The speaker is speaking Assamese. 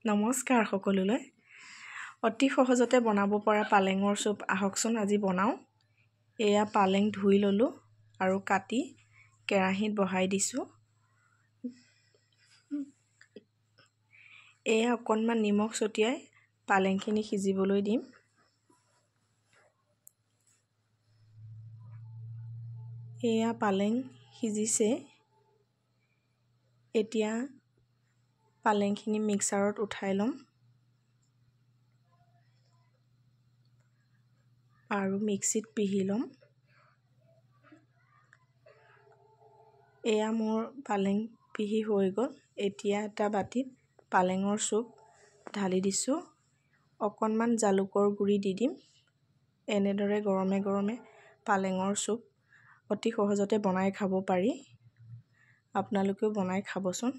নমস্কাৰ সকলোলৈ। অতি সহজতে বনাব পৰা পালেঙৰ চুপ আহকচোন আজি বনাওঁ। এয়া পালেং ধুই ল'লোঁ আৰু কাটি কেৰাহীত বহাই দিছোঁ। এয়া অকণমান নিমখ ছটিয়াই পালেংখিনি সিজিবলৈ দিম। এয়া পালেং সিজিছে। এতিয়া পালেংখিনি মিক্সাৰত উঠাই ল'ম আৰু মিক্সিত পিহি ল'ম। এয়া মোৰ পালেং পিহি হৈ গ'ল। এতিয়া এটা বাটিত পালেঙৰ চুপ ঢালি দিছোঁ। অকণমান জালুকৰ গুড়ি দি দিম। এনেদৰে গৰমে গৰমে পালেঙৰ চুপ অতি সহজতে বনাই খাব পাৰি। আপোনালোকেও বনাই খাবচোন।